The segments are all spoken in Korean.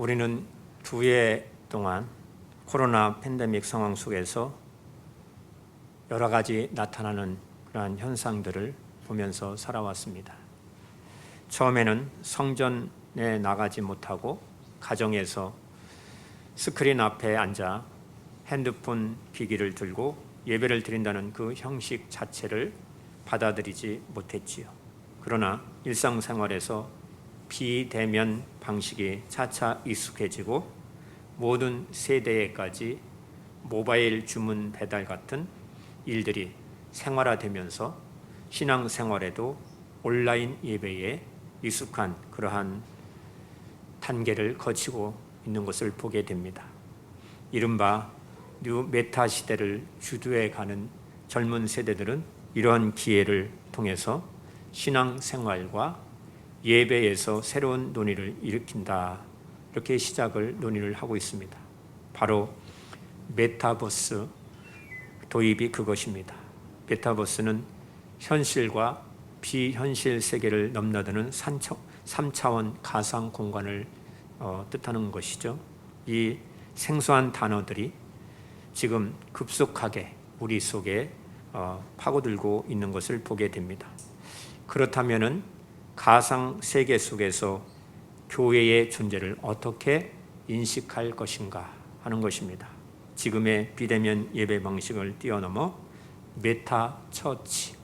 우리는 2해 동안 코로나 팬데믹 상황 속에서 여러 가지 나타나는 그러한 현상들을 보면서 살아왔습니다. 처음에는 성전에 나가지 못하고 가정에서 스크린 앞에 앉아 핸드폰 기기를 들고 예배를 드린다는 그 형식 자체를 받아들이지 못했지요. 그러나 일상생활에서 비대면 방식이 차차 익숙해지고 모든 세대에까지 모바일 주문 배달 같은 일들이 생활화되면서 신앙생활에도 온라인 예배에 익숙한 그러한 단계를 거치고 있는 것을 보게 됩니다. 이른바 뉴 메타 시대를 주도해 가는 젊은 세대들은 이러한 기회를 통해서 신앙생활과 예배에서 새로운 논의를 일으킨다, 이렇게 논의를 하고 있습니다. 바로 메타버스 도입이 그것입니다. 메타버스는 현실과 비현실 세계를 넘나드는 3차원 가상 공간을 뜻하는 것이죠. 이 생소한 단어들이 지금 급속하게 우리 속에 파고들고 있는 것을 보게 됩니다. 그렇다면은 가상 세계 속에서 교회의 존재를 어떻게 인식할 것인가 하는 것입니다. 지금의 비대면 예배 방식을 뛰어넘어 메타 처치,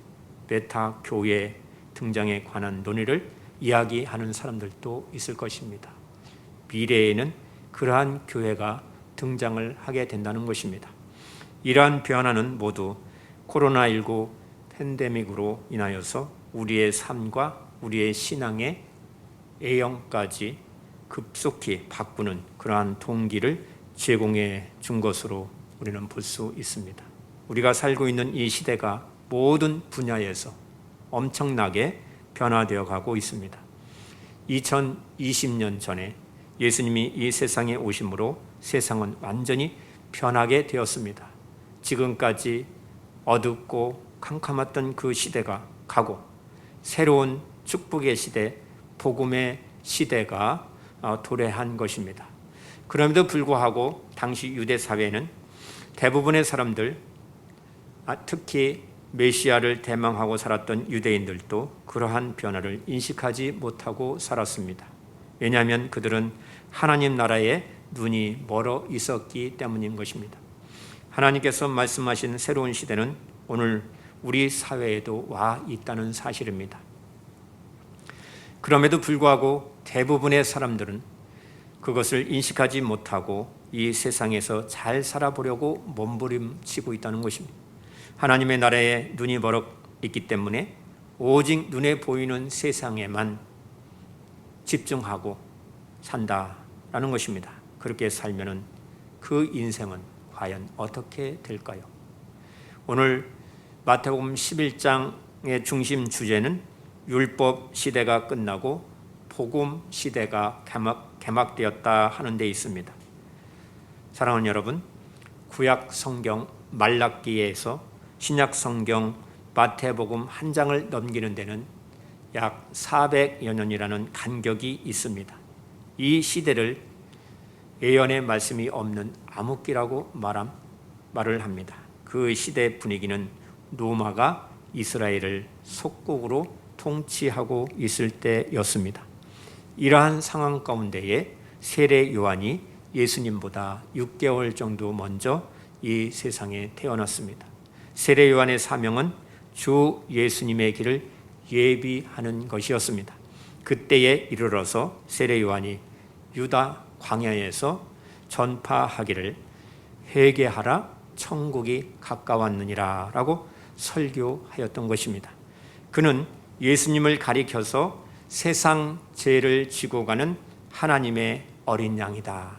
메타 교회 등장에 관한 논의를 이야기하는 사람들도 있을 것입니다. 미래에는 그러한 교회가 등장을 하게 된다는 것입니다. 이러한 변화는 모두 코로나19 팬데믹으로 인하여서 우리의 삶과 우리의 신앙의 A형까지 급속히 바꾸는 그러한 동기를 제공해 준 것으로 우리는 볼 수 있습니다. 우리가 살고 있는 이 시대가 모든 분야에서 엄청나게 변화되어 가고 있습니다. 2020년 전에 예수님이 이 세상에 오심으로 세상은 완전히 변하게 되었습니다. 지금까지 어둡고 캄캄했던 그 시대가 가고 새로운 축복의 시대, 복음의 시대가 도래한 것입니다. 그럼에도 불구하고 당시 유대 사회는 대부분의 사람들, 특히 메시아를 대망하고 살았던 유대인들도 그러한 변화를 인식하지 못하고 살았습니다. 왜냐하면 그들은 하나님 나라에 눈이 멀어 있었기 때문인 것입니다. 하나님께서 말씀하신 새로운 시대는 오늘 우리 사회에도 와 있다는 사실입니다. 그럼에도 불구하고 대부분의 사람들은 그것을 인식하지 못하고 이 세상에서 잘 살아보려고 몸부림치고 있다는 것입니다. 하나님의 나라에 눈이 멀어 있기 때문에 오직 눈에 보이는 세상에만 집중하고 산다라는 것입니다. 그렇게 살면은 그 인생은 과연 어떻게 될까요? 오늘 마태복음 11장의 중심 주제는 율법 시대가 끝나고 복음 시대가 개막되었다 하는 데 있습니다. 사랑하는 여러분, 구약 성경 말라기에서 신약 성경 마태복음 한 장을 넘기는 데는 약 400여 년이라는 간격이 있습니다. 이 시대를 예언의 말씀이 없는 암흑기라고 말을 합니다. 그 시대 분위기는 로마가 이스라엘을 속국으로 통치하고 있을 때였습니다. 이러한 상황 가운데에 세례 요한이 예수님보다 6개월 정도 먼저 이 세상에 태어났습니다. 세례 요한의 사명은 주 예수님의 길을 예비하는 것이었습니다. 그때에 이르러서 세례 요한이 유다 광야에서 전파하기를 회개하라 천국이 가까웠느니라 라고 설교하였던 것입니다. 그는 예수님을 가리켜서 세상 죄를 지고 가는 하나님의 어린 양이다,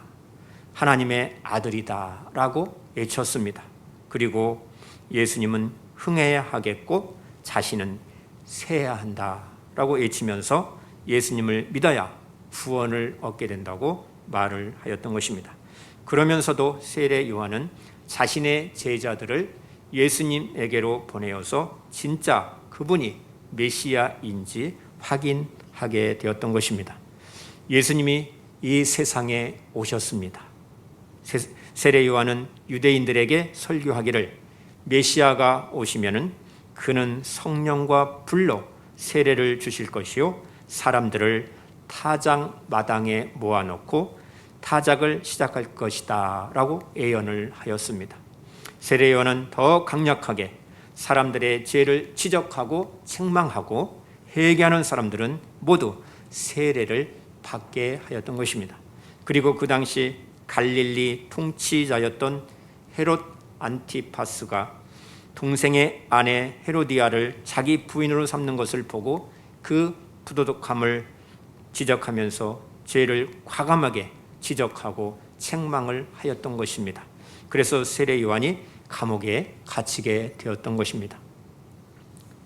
하나님의 아들이다 라고 외쳤습니다. 그리고 예수님은 흥해야 하겠고 자신은 세야 한다 라고 외치면서 예수님을 믿어야 구원을 얻게 된다고 말을 하였던 것입니다. 그러면서도 세례 요한은 자신의 제자들을 예수님에게로 보내어서 진짜 그분이 메시아인지 확인하게 되었던 것입니다. 예수님이 이 세상에 오셨습니다. 세례 요한은 유대인들에게 설교하기를 메시아가 오시면은 그는 성령과 불로 세례를 주실 것이요 사람들을 타작 마당에 모아놓고 타작을 시작할 것이다 라고 예언을 하였습니다. 세례 요한은 더 강력하게 사람들의 죄를 지적하고 책망하고 회개하는 사람들은 모두 세례를 받게 하였던 것입니다. 그리고 그 당시 갈릴리 통치자였던 헤롯 안티파스가 동생의 아내 헤로디아를 자기 부인으로 삼는 것을 보고 그 부도덕함을 지적하면서 죄를 과감하게 지적하고 책망을 하였던 것입니다. 그래서 세례 요한이 감옥에 갇히게 되었던 것입니다.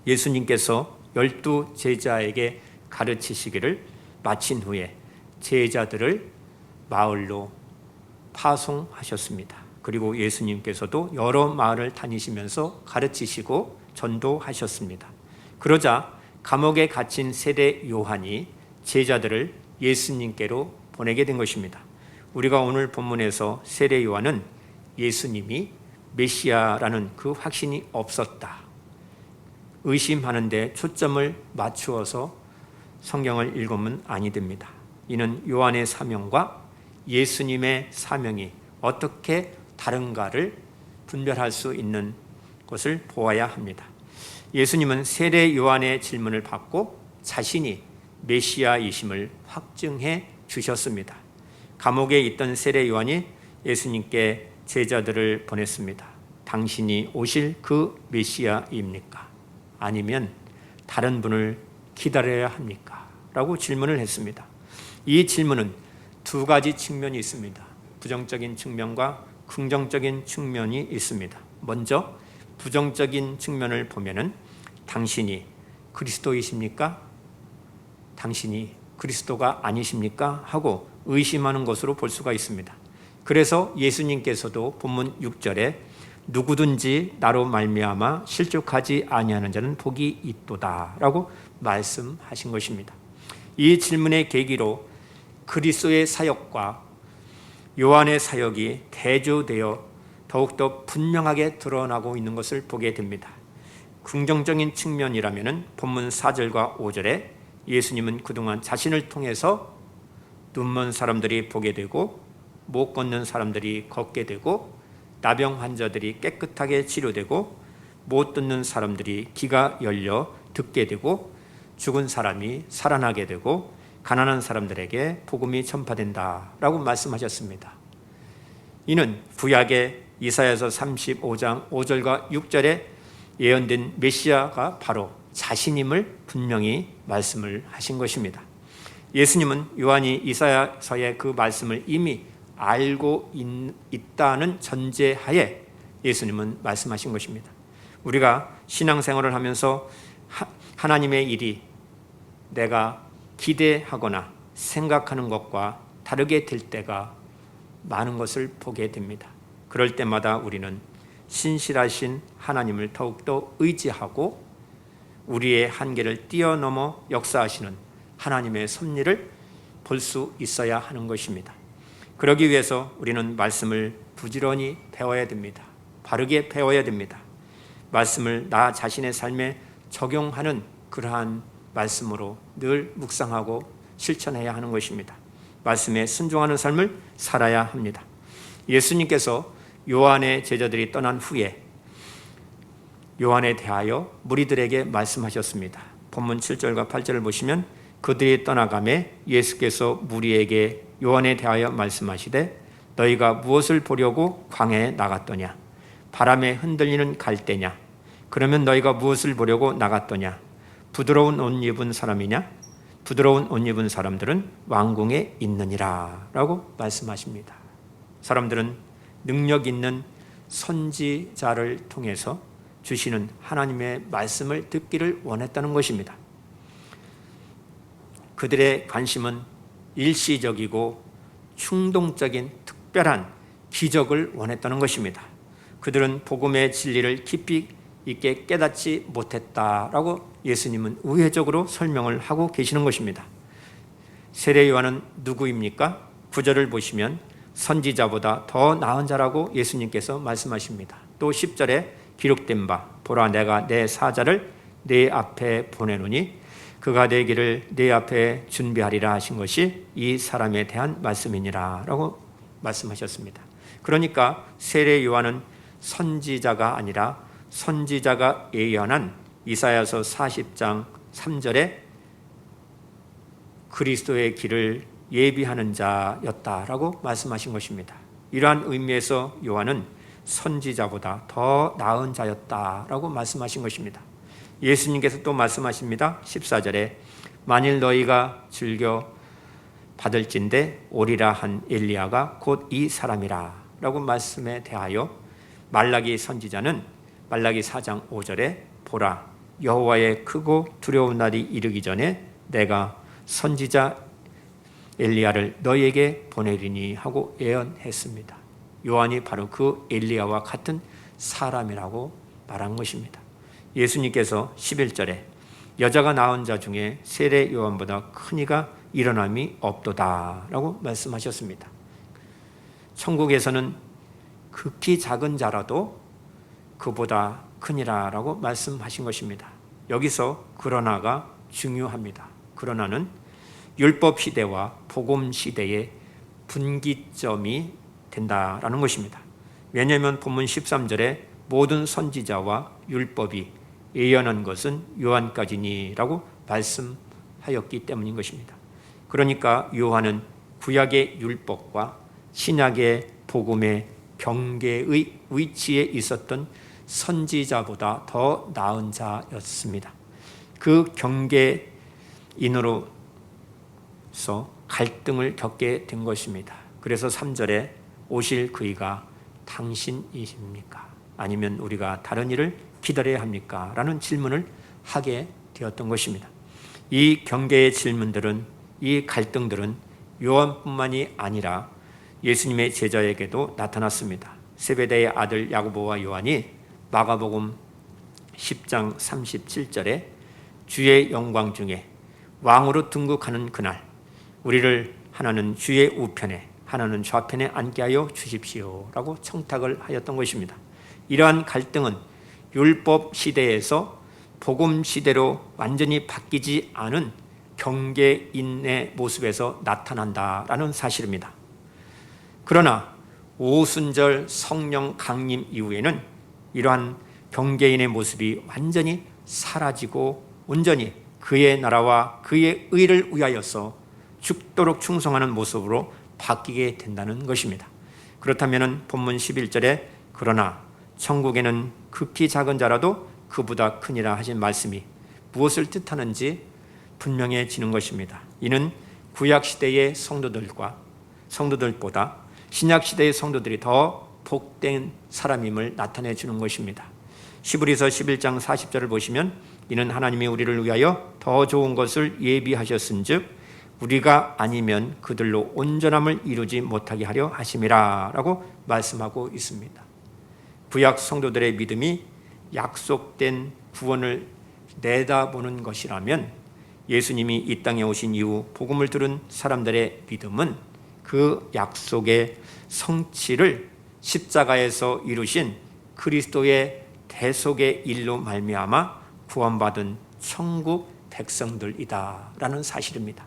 예수님께서 12 제자에게 가르치시기를 마친 후에 제자들을 마을로 파송하셨습니다. 그리고 예수님께서도 여러 마을을 다니시면서 가르치시고 전도하셨습니다. 그러자 감옥에 갇힌 세례 요한이 제자들을 예수님께로 보내게 된 것입니다. 우리가 오늘 본문에서 세례 요한은 예수님이 메시아라는 그 확신이 없었다, 의심하는 데 초점을 맞추어서 성경을 읽으면 아니 됩니다. 이는 요한의 사명과 예수님의 사명이 어떻게 다른가를 분별할 수 있는 것을 보아야 합니다. 예수님은 세례 요한의 질문을 받고 자신이 메시아이심을 확증해 주셨습니다. 감옥에 있던 세례 요한이 예수님께 제자들을 보냈습니다. 당신이 오실 그 메시아입니까? 아니면 다른 분을 기다려야 합니까? 라고 질문을 했습니다. 이 질문은 두 가지 측면이 있습니다. 부정적인 측면과 긍정적인 측면이 있습니다. 먼저 부정적인 측면을 보면은 당신이 그리스도이십니까? 당신이 그리스도가 아니십니까? 하고 의심하는 것으로 볼 수가 있습니다. 그래서 예수님께서도 본문 6절에 누구든지 나로 말미암아 실족하지 아니하는 자는 복이 있도다 라고 말씀하신 것입니다. 이 질문의 계기로 그리스도의 사역과 요한의 사역이 대조되어 더욱더 분명하게 드러나고 있는 것을 보게 됩니다. 긍정적인 측면이라면 본문 4절과 5절에 예수님은 그동안 자신을 통해서 눈먼 사람들이 보게 되고 못 걷는 사람들이 걷게 되고 나병 환자들이 깨끗하게 치료되고 못 듣는 사람들이 귀가 열려 듣게 되고 죽은 사람이 살아나게 되고 가난한 사람들에게 복음이 전파된다라고 말씀하셨습니다. 이는 구약의 이사야서 35장 5절과 6절에 예언된 메시아가 바로 자신임을 분명히 말씀을 하신 것입니다. 예수님은 요한이 이사야서의 그 말씀을 이미 알고 있다는 전제하에 예수님은 말씀하신 것입니다. 우리가 신앙생활을 하면서 하나님의 일이 내가 기대하거나 생각하는 것과 다르게 될 때가 많은 것을 보게 됩니다. 그럴 때마다 우리는 신실하신 하나님을 더욱더 의지하고 우리의 한계를 뛰어넘어 역사하시는 하나님의 섭리를 볼 수 있어야 하는 것입니다. 그러기 위해서 우리는 말씀을 부지런히 배워야 됩니다. 바르게 배워야 됩니다. 말씀을 나 자신의 삶에 적용하는 그러한 말씀으로 늘 묵상하고 실천해야 하는 것입니다. 말씀에 순종하는 삶을 살아야 합니다. 예수님께서 요한의 제자들이 떠난 후에 요한에 대하여 무리들에게 말씀하셨습니다. 본문 7절과 8절을 보시면 그들이 떠나가매 예수께서 무리에게 요한에 대하여 말씀하시되 너희가 무엇을 보려고 광야에 나갔더냐? 바람에 흔들리는 갈대냐? 그러면 너희가 무엇을 보려고 나갔더냐? 부드러운 옷 입은 사람이냐? 부드러운 옷 입은 사람들은 왕궁에 있느니라 라고 말씀하십니다. 사람들은 능력 있는 선지자를 통해서 주시는 하나님의 말씀을 듣기를 원했다는 것입니다. 그들의 관심은 일시적이고 충동적인 특별한 기적을 원했다는 것입니다. 그들은 복음의 진리를 깊이 있게 깨닫지 못했다라고 예수님은 우회적으로 설명을 하고 계시는 것입니다. 세례 요한은 누구입니까? 9절을 보시면 선지자보다 더 나은 자라고 예수님께서 말씀하십니다. 또 10절에 기록된 바 보라 내가 내 사자를 내 앞에 보내노니 그가 내 길을 내 앞에 준비하리라 하신 것이 이 사람에 대한 말씀이니라 라고 말씀하셨습니다. 그러니까 세례 요한은 선지자가 아니라 선지자가 예언한 이사야서 40장 3절에 그리스도의 길을 예비하는 자였다라고 말씀하신 것입니다. 이러한 의미에서 요한은 선지자보다 더 나은 자였다라고 말씀하신 것입니다. 예수님께서 또 말씀하십니다. 14절에 만일 너희가 즐겨 받을진대 오리라 한 엘리야가 곧 이 사람이라 라고 말씀에 대하여 말라기 선지자는 말라기 4장 5절에 보라 여호와의 크고 두려운 날이 이르기 전에 내가 선지자 엘리야를 너희에게 보내리니 하고 예언했습니다. 요한이 바로 그 엘리야와 같은 사람이라고 말한 것입니다. 예수님께서 11절에 여자가 낳은 자 중에 세례 요한보다 큰 이가 일어남이 없도다 라고 말씀하셨습니다. 천국에서는 극히 작은 자라도 그보다 크니라라고 말씀하신 것입니다. 여기서 그러나가 중요합니다. 그러나는 율법 시대와 복음 시대의 분기점이 된다라는 것입니다. 왜냐하면 본문 13절에 모든 선지자와 율법이 예언한 것은 요한까지니라고 말씀하였기 때문인 것입니다. 그러니까 요한은 구약의 율법과 신약의 복음의 경계의 위치에 있었던 선지자보다 더 나은 자였습니다. 그 경계인으로서 갈등을 겪게 된 것입니다. 그래서 3절에 오실 그이가 당신이십니까? 아니면 우리가 다른 일을 기다려야 합니까? 라는 질문을 하게 되었던 것입니다. 이 경계의 질문들은, 이 갈등들은 요한뿐만이 아니라 예수님의 제자에게도 나타났습니다. 세베대의 아들 야고보와 요한이 마가복음 10장 37절에 주의 영광 중에 왕으로 등극하는 그날 우리를 하나는 주의 우편에 하나는 좌편에 앉게 하여 주십시오 라고 청탁을 하였던 것입니다. 이러한 갈등은 율법 시대에서 복음 시대로 완전히 바뀌지 않은 경계인의 모습에서 나타난다라는 사실입니다. 그러나 오순절 성령 강림 이후에는 이러한 경계인의 모습이 완전히 사라지고 온전히 그의 나라와 그의 의를 위하여서 죽도록 충성하는 모습으로 바뀌게 된다는 것입니다. 그렇다면 본문 11절에 그러나 천국에는 극히 작은 자라도 그보다 크니라 하신 말씀이 무엇을 뜻하는지 분명해지는 것입니다. 이는 구약시대의 성도들보다 신약시대의 성도들이 더 복된 사람임을 나타내 주는 것입니다. 히브리서 11장 40절을 보시면 이는 하나님이 우리를 위하여 더 좋은 것을 예비하셨은즉 우리가 아니면 그들로 온전함을 이루지 못하게 하려 하심이라 라고 말씀하고 있습니다. 구약 성도들의 믿음이 약속된 구원을 내다보는 것이라면 예수님이 이 땅에 오신 이후 복음을 들은 사람들의 믿음은 그 약속의 성취를 십자가에서 이루신 그리스도의 대속의 일로 말미암아 구원받은 천국 백성들이다라는 사실입니다.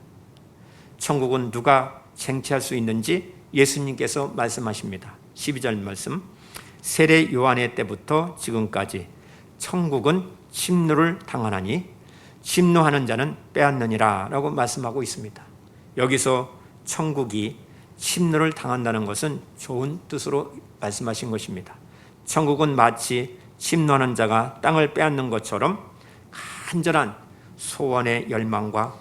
천국은 누가 쟁취할 수 있는지 예수님께서 말씀하십니다. 12절 말씀 세례 요한의 때부터 지금까지 천국은 침노를 당하나니 침노하는 자는 빼앗느니라 라고 말씀하고 있습니다. 여기서 천국이 침노를 당한다는 것은 좋은 뜻으로 말씀하신 것입니다. 천국은 마치 침노하는 자가 땅을 빼앗는 것처럼 간절한 소원의 열망과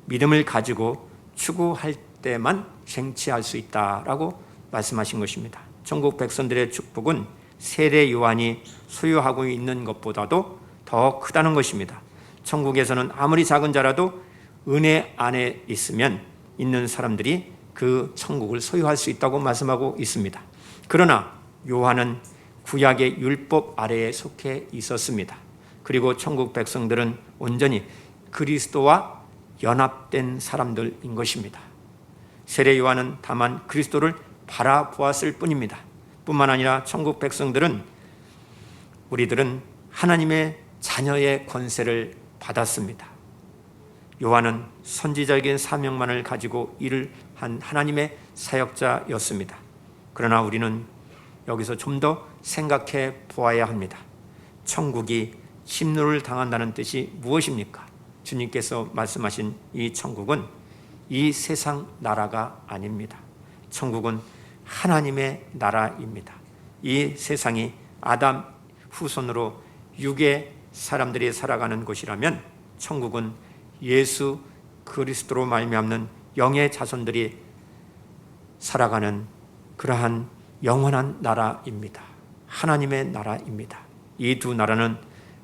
믿음을 가지고 추구할 때만 쟁취할 수 있다라고 말씀하신 것입니다. 천국 백성들의 축복은 세례 요한이 소유하고 있는 것보다도 더 크다는 것입니다. 천국에서는 아무리 작은 자라도 은혜 안에 있는 사람들이 그 천국을 소유할 수 있다고 말씀하고 있습니다. 그러나 요한은 구약의 율법 아래에 속해 있었습니다. 그리고 천국 백성들은 온전히 그리스도와 연합된 사람들인 것입니다. 세례 요한은 다만 그리스도를 바라보았을 뿐입니다. 뿐만 아니라 천국 백성들은 우리들은 하나님의 자녀의 권세를 받았습니다. 요한은 선지자적인 사명만을 가지고 일을 한 하나님의 사역자였습니다. 그러나 우리는 여기서 좀 더 생각해 보아야 합니다. 천국이 침노를 당한다는 뜻이 무엇입니까? 주님께서 말씀하신 이 천국은 이 세상 나라가 아닙니다. 천국은 하나님의 나라입니다. 이 세상이 아담 후손으로 육의 사람들이 살아가는 곳이라면 천국은 예수 그리스도로 말미암는 영의 자손들이 살아가는 그러한 영원한 나라입니다. 하나님의 나라입니다. 이 두 나라는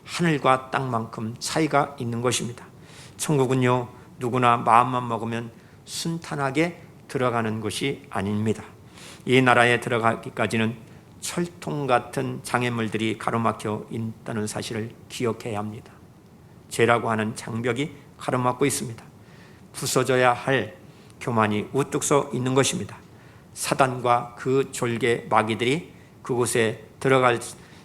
하늘과 땅만큼 차이가 있는 것입니다. 천국은요, 누구나 마음만 먹으면 순탄하게 들어가는 것이 아닙니다. 이 나라에 들어가기까지는 철통 같은 장애물들이 가로막혀 있다는 사실을 기억해야 합니다. 죄라고 하는 장벽이 가로막고 있습니다. 부서져야 할 교만이 우뚝 서 있는 것입니다. 사단과 그 졸개 마귀들이 그곳에 들어갈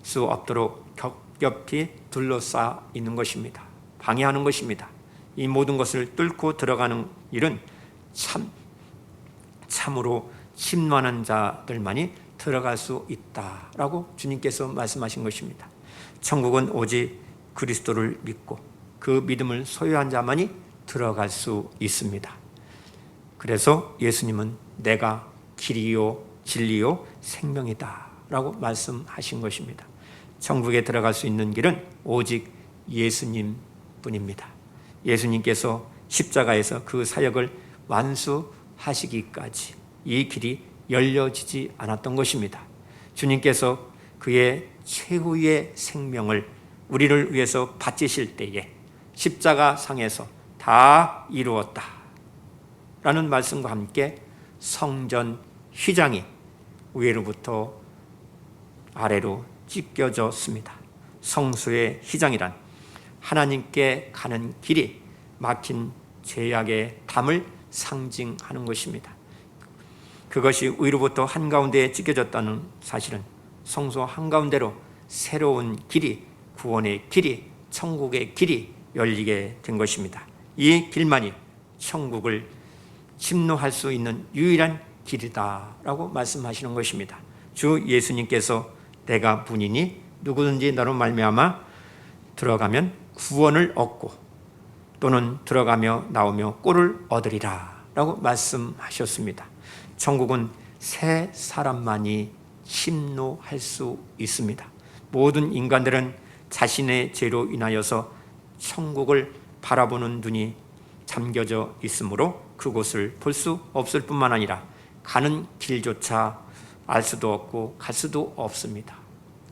수 없도록 겹겹이 둘러싸 있는 것입니다. 방해하는 것입니다. 이 모든 것을 뚫고 들어가는 일은 참으로 심란한 자들만이 들어갈 수 있다라고 주님께서 말씀하신 것입니다. 천국은 오직 그리스도를 믿고 그 믿음을 소유한 자만이 들어갈 수 있습니다. 그래서 예수님은 내가 길이요 진리요 생명이다 라고 말씀하신 것입니다. 천국에 들어갈 수 있는 길은 오직 예수님 뿐입니다. 예수님께서 십자가에서 그 사역을 완수하시기까지 이 길이 열려지지 않았던 것입니다. 주님께서 그의 최후의 생명을 우리를 위해서 바치실 때에 십자가 상에서 다 이루었다 라는 말씀과 함께 성전 휘장이 위로부터 아래로 찢겨졌습니다. 성소의 휘장이란 하나님께 가는 길이 막힌 죄악의 담을 상징하는 것입니다. 그것이 위로부터 한가운데에 찢겨졌다는 사실은 성소 한가운데로 새로운 길이, 구원의 길이, 천국의 길이 열리게 된 것입니다. 이 길만이 천국을 침노할 수 있는 유일한 길이다라고 말씀하시는 것입니다. 주 예수님께서 내가 문이니 누구든지 나로 말미암아 들어가면 구원을 얻고 또는 들어가며 나오며 꼴을 얻으리라 라고 말씀하셨습니다. 천국은 새 사람만이 침노할 수 있습니다. 모든 인간들은 자신의 죄로 인하여서 천국을 바라보는 눈이 잠겨져 있으므로 그곳을 볼 수 없을 뿐만 아니라 가는 길조차 알 수도 없고 갈 수도 없습니다.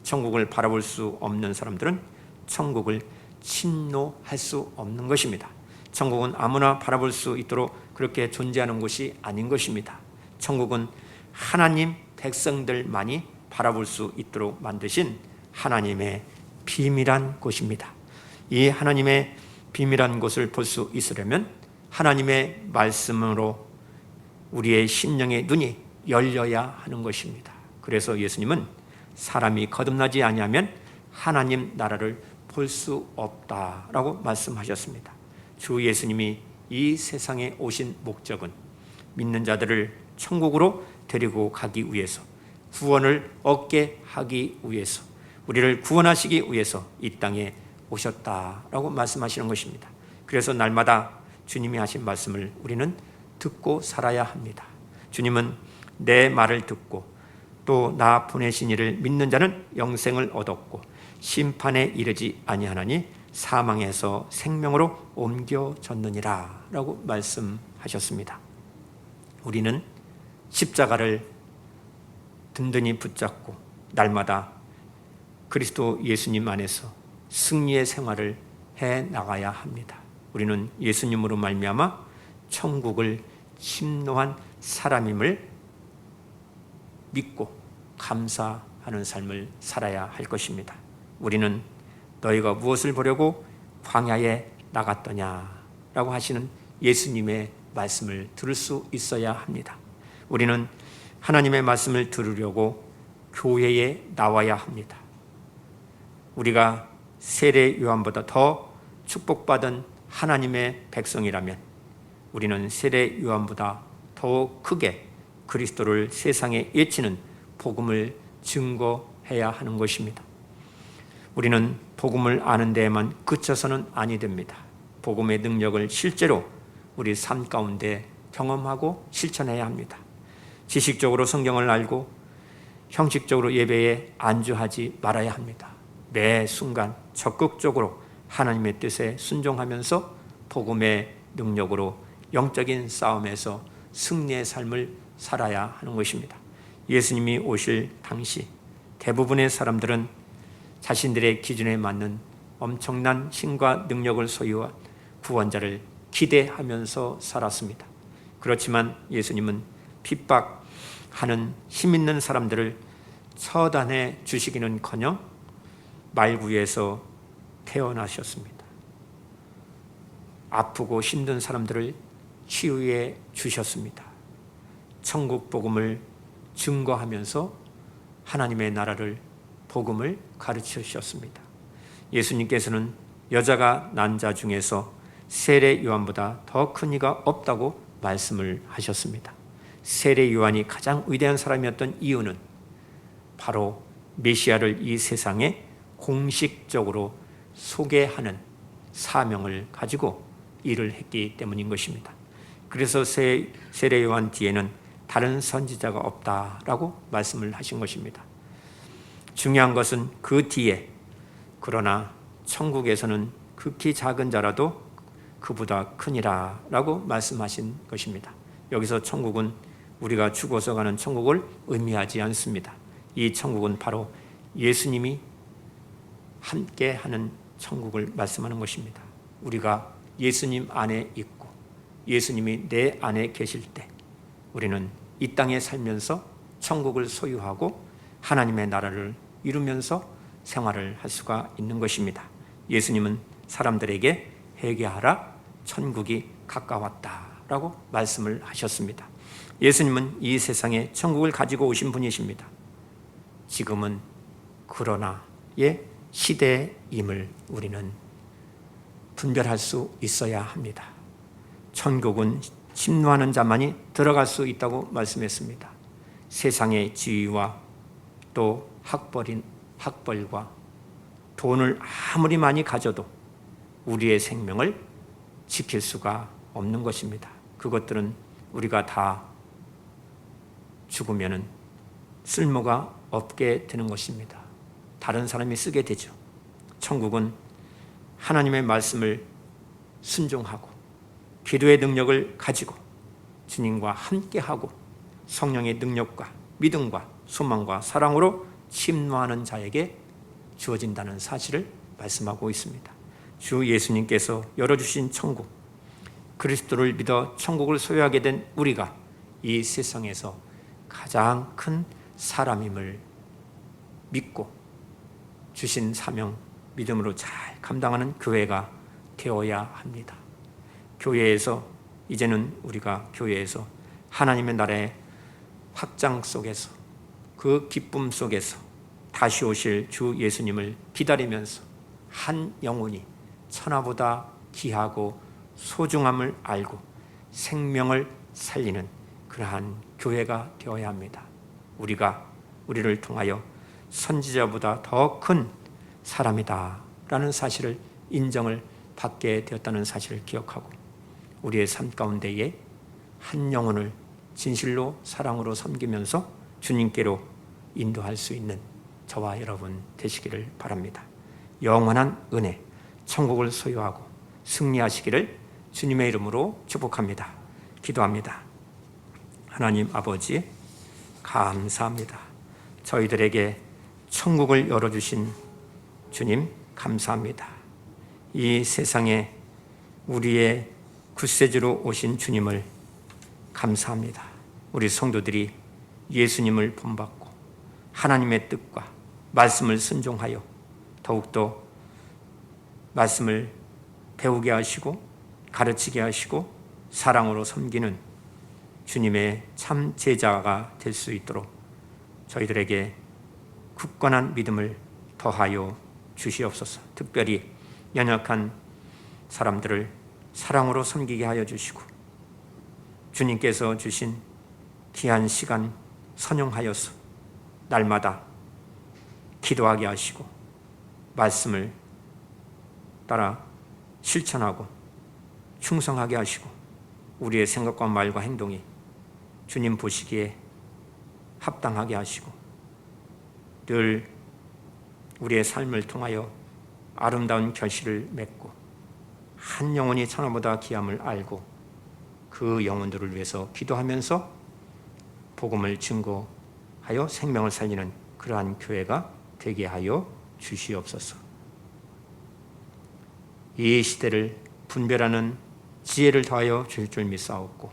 천국을 바라볼 수 없는 사람들은 천국을 침노할 수 없는 것입니다. 천국은 아무나 바라볼 수 있도록 그렇게 존재하는 곳이 아닌 것입니다. 천국은 하나님 백성들만이 바라볼 수 있도록 만드신 하나님의 비밀한 곳입니다. 이 하나님의 비밀한 곳을 볼 수 있으려면 하나님의 말씀으로 우리의 심령의 눈이 열려야 하는 것입니다. 그래서 예수님은 사람이 거듭나지 아니하면 하나님 나라를 볼 수 없다라고 말씀하셨습니다. 주 예수님이 이 세상에 오신 목적은 믿는 자들을 천국으로 데리고 가기 위해서, 구원을 얻게 하기 위해서, 우리를 구원하시기 위해서 이 땅에 오셨다라고 말씀하시는 것입니다. 그래서 날마다 주님이 하신 말씀을 우리는 듣고 살아야 합니다. 주님은 내 말을 듣고 또 나 보내신 이를 믿는 자는 영생을 얻었고 심판에 이르지 아니하나니 사망에서 생명으로 옮겨졌느니라 라고 말씀하셨습니다. 우리는 십자가를 든든히 붙잡고 날마다 그리스도 예수님 안에서 승리의 생활을 해 나가야 합니다. 우리는 예수님으로 말미암아 천국을 침노한 사람임을 믿고 감사하는 삶을 살아야 할 것입니다. 우리는 너희가 무엇을 보려고 광야에 나갔더냐 라고 하시는 예수님의 말씀을 들을 수 있어야 합니다. 우리는 하나님의 말씀을 들으려고 교회에 나와야 합니다. 우리가 세례 요한보다 더 축복받은 하나님의 백성이라면 우리는 세례 요한보다 더 크게 그리스도를 세상에 외치는 복음을 증거해야 하는 것입니다. 우리는 복음을 아는 데에만 그쳐서는 아니 됩니다. 복음의 능력을 실제로 우리 삶 가운데 경험하고 실천해야 합니다. 지식적으로 성경을 알고 형식적으로 예배에 안주하지 말아야 합니다. 매 순간 적극적으로 하나님의 뜻에 순종하면서 복음의 능력으로 영적인 싸움에서 승리의 삶을 살아야 하는 것입니다. 예수님이 오실 당시 대부분의 사람들은 자신들의 기준에 맞는 엄청난 힘과 능력을 소유한 구원자를 기대하면서 살았습니다. 그렇지만 예수님은 핍박하는 힘 있는 사람들을 처단해 주시기는커녕 말구에서 태어나셨습니다. 아프고 힘든 사람들을 치유해 주셨습니다. 천국 복음을 증거하면서 하나님의 나라를 복음을 가르쳐 주셨습니다. 예수님께서는 여자가 난 자 중에서 세례 요한보다 더 큰 이가 없다고 말씀을 하셨습니다. 세례 요한이 가장 위대한 사람이었던 이유는 바로 메시아를 이 세상에 공식적으로 소개하는 사명을 가지고 일을 했기 때문인 것입니다. 그래서 세례 요한 뒤에는 다른 선지자가 없다라고 말씀을 하신 것입니다. 중요한 것은 그 뒤에, 그러나 천국에서는 극히 작은 자라도 그보다 크니라 라고 말씀하신 것입니다. 여기서 천국은 우리가 죽어서 가는 천국을 의미하지 않습니다. 이 천국은 바로 예수님이 함께하는 천국을 말씀하는 것입니다. 우리가 예수님 안에 있고 예수님이 내 안에 계실 때 우리는 이 땅에 살면서 천국을 소유하고 하나님의 나라를 이루면서 생활을 할 수가 있는 것입니다. 예수님은 사람들에게 회개하라, 천국이 가까웠다라고 말씀을 하셨습니다. 예수님은 이 세상에 천국을 가지고 오신 분이십니다. 지금은 그러나의 시대임을 우리는 분별할 수 있어야 합니다. 천국은 침노하는 자만이 들어갈 수 있다고 말씀했습니다. 세상의 지위와 또 학벌과 돈을 아무리 많이 가져도 우리의 생명을 지킬 수가 없는 것입니다. 그것들은 우리가 다 죽으면 쓸모가 없게 되는 것입니다. 다른 사람이 쓰게 되죠. 천국은 하나님의 말씀을 순종하고 기도의 능력을 가지고 주님과 함께하고 성령의 능력과 믿음과 소망과 사랑으로 침노하는 자에게 주어진다는 사실을 말씀하고 있습니다. 주 예수님께서 열어주신 천국, 그리스도를 믿어 천국을 소유하게 된 우리가 이 세상에서 가장 큰 사람임을 믿고 주신 사명, 믿음으로 잘 감당하는 교회가 되어야 합니다. 교회에서 이제는 우리가 교회에서 하나님의 나라의 확장 속에서 그 기쁨 속에서 다시 오실 주 예수님을 기다리면서 한 영혼이 천하보다 귀하고 소중함을 알고 생명을 살리는 그러한 교회가 되어야 합니다. 우리를 통하여 선지자보다 더 큰 사람이다 라는 사실을 인정을 받게 되었다는 사실을 기억하고 우리의 삶 가운데에 한 영혼을 진실로 사랑으로 섬기면서 주님께로 인도할 수 있는 저와 여러분 되시기를 바랍니다. 영원한 은혜, 천국을 소유하고 승리하시기를 주님의 이름으로 축복합니다. 기도합니다. 하나님 아버지, 감사합니다. 저희들에게 천국을 열어주신 주님 감사합니다. 이 세상에 우리의 구세주로 오신 주님을 감사합니다. 우리 성도들이 예수님을 본받고 하나님의 뜻과 말씀을 순종하여 더욱더 말씀을 배우게 하시고 가르치게 하시고 사랑으로 섬기는 주님의 참 제자가 될 수 있도록 저희들에게 굳건한 믿음을 더하여 주시옵소서. 특별히 연약한 사람들을 사랑으로 섬기게 하여 주시고 주님께서 주신 귀한 시간 선용하여서 날마다 기도하게 하시고 말씀을 따라 실천하고 충성하게 하시고 우리의 생각과 말과 행동이 주님 보시기에 합당하게 하시고 늘 우리의 삶을 통하여 아름다운 결실을 맺고 한 영혼이 천하보다 귀함을 알고 그 영혼들을 위해서 기도하면서 복음을 증거하여 생명을 살리는 그러한 교회가 되게 하여 주시옵소서. 이 시대를 분별하는 지혜를 더하여 주실 줄 믿사옵고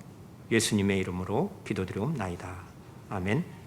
예수님의 이름으로 기도드리옵나이다. 아멘.